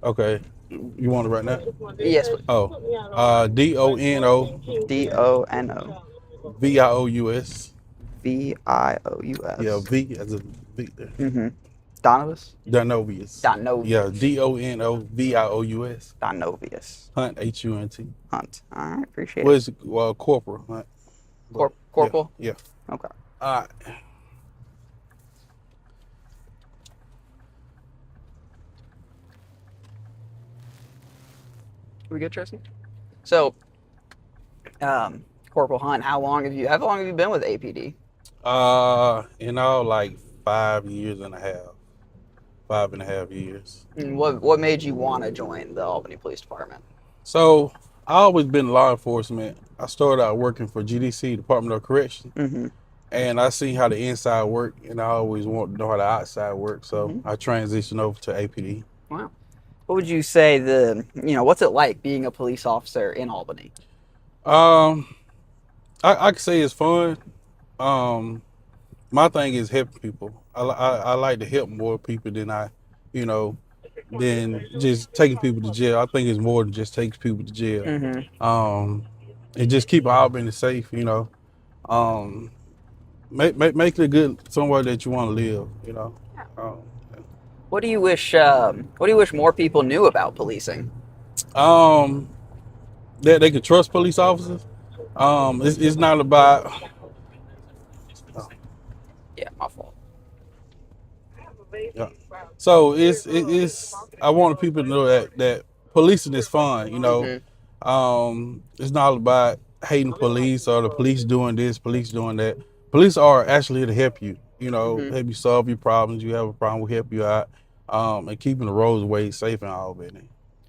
Okay. You want it right now? Yes, please. Oh, DONO DONO VIOUS. Yeah, VIOUS. V as a Victor. Mm-hmm. Donovus? Danovius. Yeah, Donovius. DONOVIOUS. Donovius. Hunt HUNT. Hunt. All right, appreciate What it. is it? Well, Corporal Hunt. But yeah, Corporal? yeah. Okay. All right. We good, Tristan? So, Corporal Hunt, how long have you been with APD? In all, like 5 years and a half, 5.5 years. And what made you want to join the Albany Police Department? So I always been in law enforcement. I started out working for GDC, Department of Correction, Mm-hmm. and I seen how the inside work, and I always want to know how the outside work. So Mm-hmm. I transitioned over to APD. Wow. What would you say what's it like being a police officer in Albany? Um, I could say it's fun. Um, my thing is helping people. I like to help more people than you know, than just taking people to jail. I think it's more than just taking people to jail. Mm-hmm. Um, and just keep Albany safe. Um, make it a good somewhere that you want to live. Um, What do you wish more people knew about policing? um, that they can trust police officers. It's not about. Yeah, my fault. Yeah. So it's I want people to know that policing is fun. Mm-hmm. It's not about hating police or the police doing this, police doing that. Police are actually here to help you. Mm-hmm. Help you solve your problems. You have a problem, we help you out. And keeping the roadways safe and all that.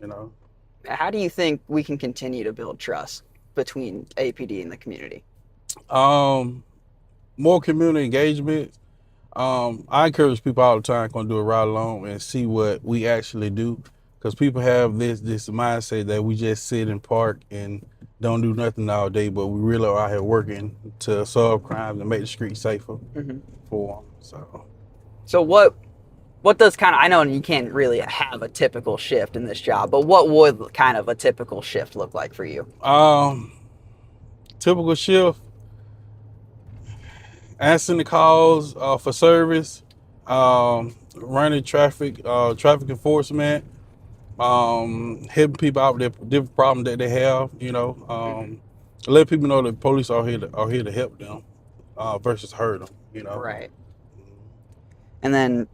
You know. How do you think we can continue to build trust between APD and the community? Um, More community engagement. I encourage people all the time to do a ride along and see what we actually do, because people have this mindset that we just sit and park and don't do nothing all day, but we really are out here working to solve crimes and make the streets safer Mm-hmm. for them. So, So what does kind of I know you can't really have a typical shift in this job, but what would kind of a typical shift look like for you? um, typical shift: answering the calls for service, running traffic, traffic enforcement, helping people out with their different problems that they have. Mm-hmm. Let people know that police are here to help them, versus hurt them. Right. And then,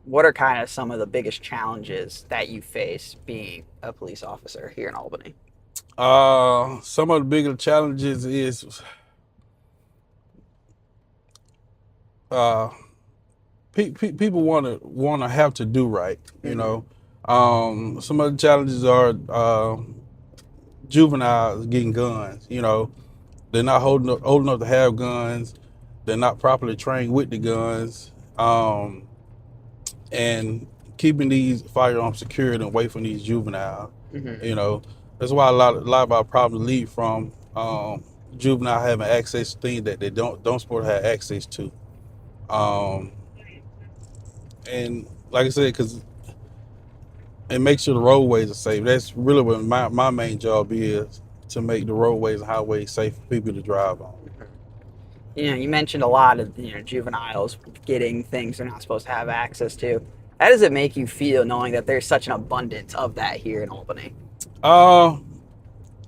what are kind of some of the biggest challenges that you face being a police officer here in Albany? Some of the bigger challenges is uh, people want to have to do right. Mm-hmm. Some of the challenges are juveniles getting guns. They're not old enough to have guns. They're not properly trained with the guns. And keeping these firearms secured and away from these juveniles. Mm-hmm. You know, that's why a lot of our problems lead from juvenile having access to things that they don't supposed to have access to. Um, and like I said, because it makes sure the roadways are safe. That's really what my main job is, to make the roadways and highways safe for people to drive on. You mentioned a lot of juveniles getting things they're not supposed to have access to. How does it make you feel knowing that there's such an abundance of that here in Albany? Uh,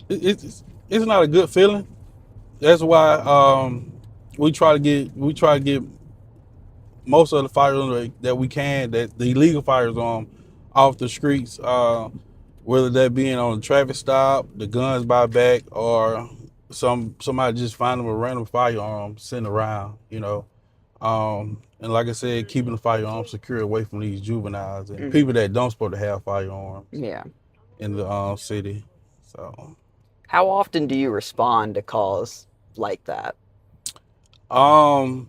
it's not a good feeling. That's why we try to get most of the firearms that we can, that the illegal firearms, off the streets, whether that being on a traffic stop, the guns by back, or somebody just find them a random firearm sitting around. And like I said, keeping the firearms secure away from these juveniles and Mm-hmm. people that don't supposed to have firearms Yeah. in the city. So How often do you respond to calls like that? um,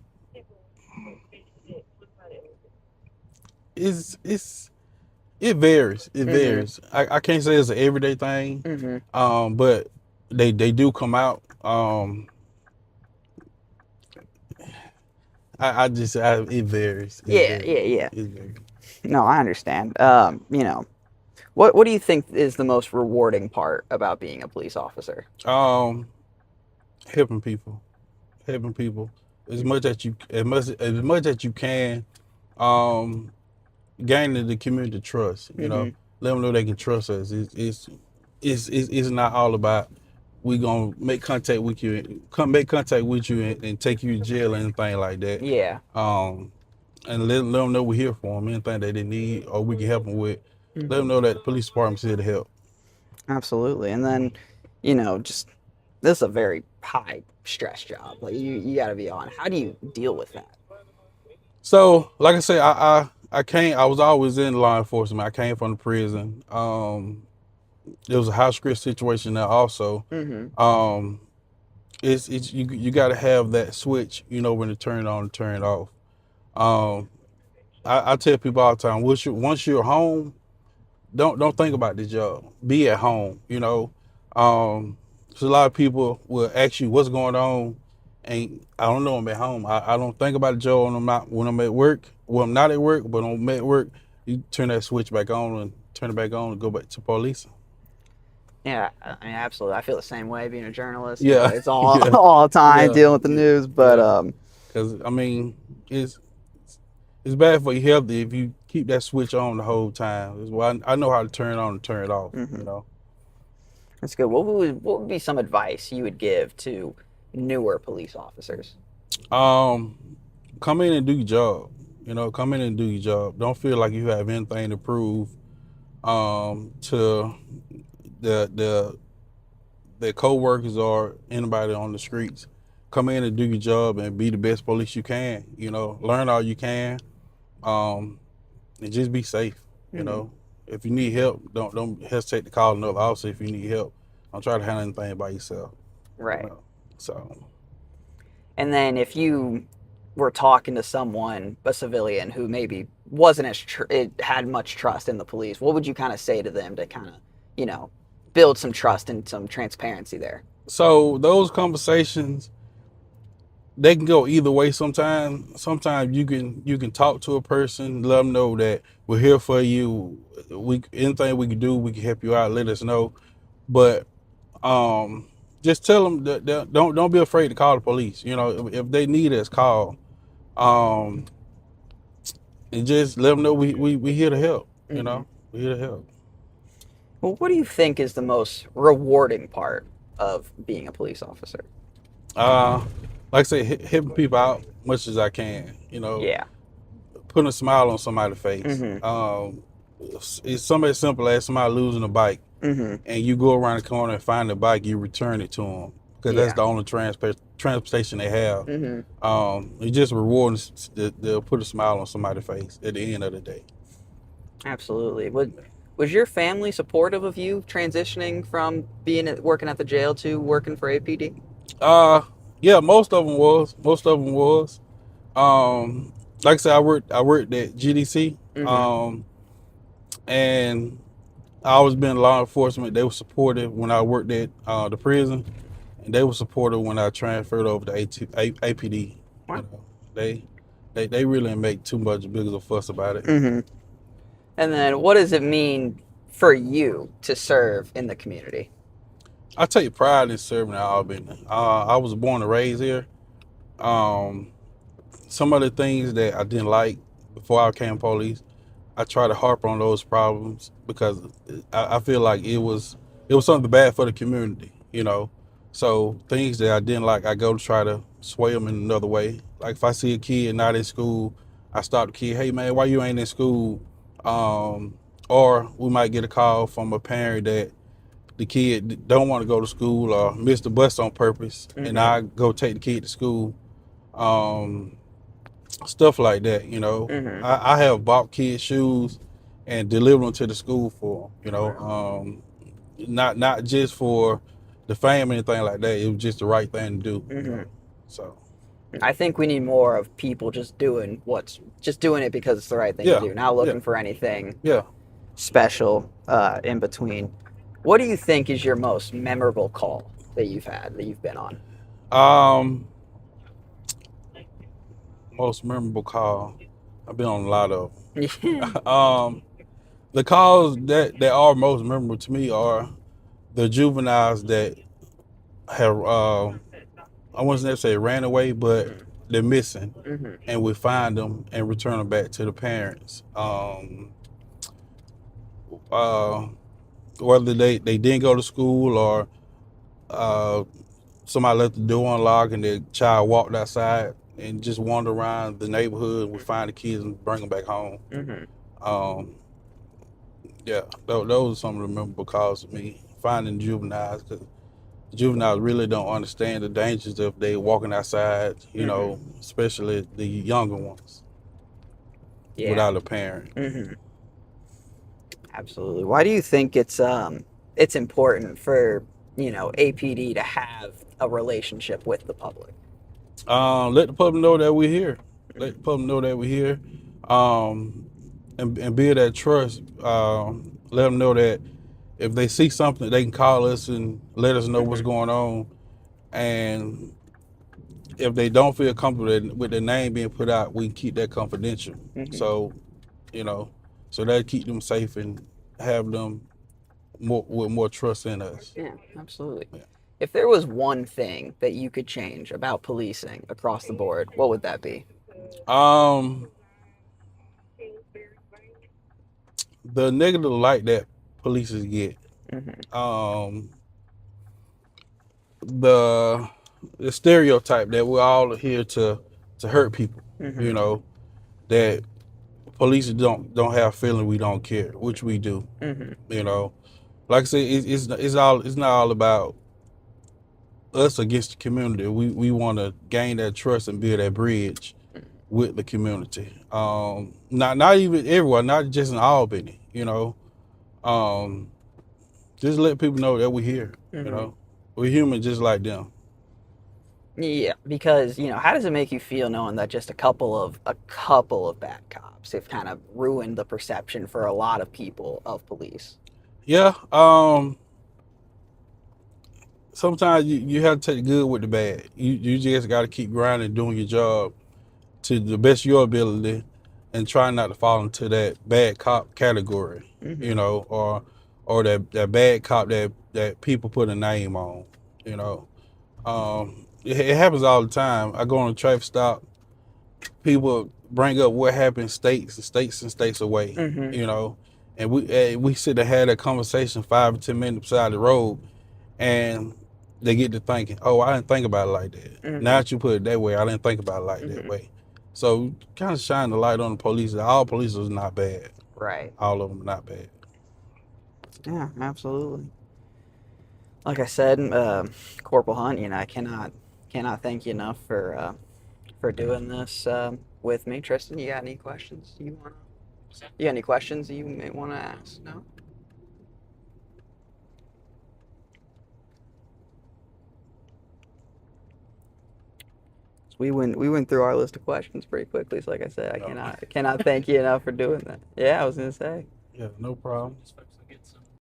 it's it varies. It Mm-hmm. varies. I can't say it's an everyday thing, Mm-hmm. but they do come out. It varies. It Yeah, varies. yeah, yeah. It varies. No, I understand. What do you think is the most rewarding part about being a police officer? Um, helping people, helping people as much as you can. Um, Gaining the community trust. Mm-hmm. Let them know they can trust us. It's not all about we gonna make contact with you, make contact with you, and take you to jail or anything like that. Yeah. Um, and let them know we're here for them. Anything that they need or we can help them with. Let them Mm-hmm. know that the police department's here to help. Absolutely. And then, just this is a very high stress job. Like you got to be on. How do you deal with that? So, like I said, I came. I was always in law enforcement. I came from the prison. There was a high stress situation there also. Mm-hmm. Um, it's you got to have that switch, when to turn it on and turn it off. Um, I tell people all the time, once you're home, don't think about the job. Be at home, So a lot of people will ask you what's going on, and I don't know. I'm at home. I don't think about the job when I'm at work. Well, I'm not at work, but when I'm at work, you turn that switch back on and turn it back on and go back to police. Yeah, I mean, absolutely. I feel the same way being a journalist. Yeah, It's all yeah, all the time yeah, dealing with the news. But yeah. Because I mean, it's bad for your health if you keep that switch on the whole time. It's why I know how to turn it on and turn it off. mhm. That's good. What would be some advice you would give to newer police officers? Um, Come in and do your job. Come in and do your job. Don't feel like you have anything to prove to the their co-workers or anybody on the streets. Come in and do your job and be the best police you can. Learn all you can, and just be safe. Hmm. If you need help, don't hesitate to call another officer if you need help. Don't try to handle anything by yourself. You Right. know. So And then if you were talking to someone, a civilian who maybe wasn't it had much trust in the police, what would you kind of say to them to kind of, you know, build some trust and some transparency there? so those conversations, they can go either way. Sometimes you can talk to a person, let them know that we're here for you. Anything we can do, we can help you out. Let us know. But just tell them that don't be afraid to call the police. If they need us, call. Um, and just let them know we here to help. Hmm. We here to help. Well, what do you think is the most rewarding part of being a police officer? Uh, like I say, helping people out much as I can. Yeah. Putting a smile on somebody's face. Hmm. It's something as simple as somebody losing a bike, Hmm. and you go around the corner and find the bike, you return it to them because that's Yeah. the only transportation they have. Hmm. It's just rewarding to put a smile on somebody's face at the end of the day. Absolutely. Was your family supportive of you transitioning from working at the jail to working for APD? Uh, yeah, most of them was. Most of them was. Um, like I said, I worked at GDC, Hmm. and I always been law enforcement. They were supportive when I worked at the prison, and they were supportive when I transferred over to APD. Wow. They they really didn't make too much big of a fuss about it. Hmm. And then what does it mean for you to serve in the community? I take pride in serving in Albany. I was born and raised here. Um, some of the things that I didn't like before I became police, I try to harp on those problems because I feel like it was something bad for the community. So things that I didn't like, I go to try to sway them in another way. Like if I see a kid not in school, I stop the kid. Hey man, why you ain't in school? Um, or we might get a call from a parent that the kid don't want to go to school or miss the bus on purpose, and Hmm. I go take the kid to school. Um, Stuff like that. Hmm. I have bought kids shoes and delivered them to the school for them. Wow. Not just for the fame or anything like that. It was just the right thing to do. Hmm. So I think we need more of people just doing it because it's the right thing to yeah, do, not yeah, looking for anything yeah. special in between. What do you think is your most memorable call that you've been on? Um, Most memorable call. I've been on a lot of Yeah. them. The calls that are most memorable to me are the juveniles that have I wouldn't necessarily ran away, but they're missing, Mm-hmm. and we find them and return them back to the parents. Uh, Whether they didn't go to school or uh, somebody left the door unlocked and the child walked outside and just wandered around the neighborhood. We find the kids and bring them back home. Mm-hmm. Um, yeah, those are some of the memorable calls to me. Finding juveniles, because juveniles really don't understand the dangers if they walking outside, especially the younger ones Yeah. without a parent. Mm-hmm. Absolutely. Why do you think it's important for, APD to have a relationship with the public? Let the public know that we're here. Let the public know that we're here, um, and build that trust. Let them know that if they see something, they can call us and let us know what's Mm-hmm. going on. And if they don't feel comfortable with their name being put out, we can keep that confidential. Mm-hmm. So, you know, so that keep them safe and have them with more trust in us. Yeah, absolutely. Yeah. If there was one thing that you could change about policing across the board, what would that be? Um, the negative light that police get, Mm-hmm. um, the the stereotype that we're all here to hurt people. You Mm-hmm. know that police don't have feeling, we don't care, which we do. Mm-hmm. You know, like I said, it's not all about us against the community. We want to gain that trust and build that bridge with the community. Not even everyone, not just in Albany. Um, just let people know that we're here. Mm-hmm. We're human just like them. Yeah, because how does it make you feel knowing that just a couple of bad cops have kind of ruined the perception for a lot of people of police? Yeah. Sometimes you have to take the good with the bad. You just got to keep grinding, doing your job to the best of your ability, and try not to fall into that bad cop category. Mm-hmm. Or that bad cop that people put a name on. You know, it happens all the time. I go on a traffic stop. People bring up what happened states and states and states away. Mm-hmm. And we sit and have that conversation 5 or 10 minutes beside the road, and they get to thinking, oh, I didn't think about it like that. Now Mm-hmm. that you put it that way, I didn't think about it like that Mm-hmm. way. So kind of shine the light on the police. All police is not bad. Right. All of them are not bad. Yeah, absolutely. Like I said, Corporal Hunt, I cannot thank you enough for doing this with me. Tristan, you got any questions you got any questions you may want to ask? No? We went through our list of questions pretty quickly. So like I said, I No. cannot thank you enough for doing that. Yeah, I was gonna say. Yeah, no problem.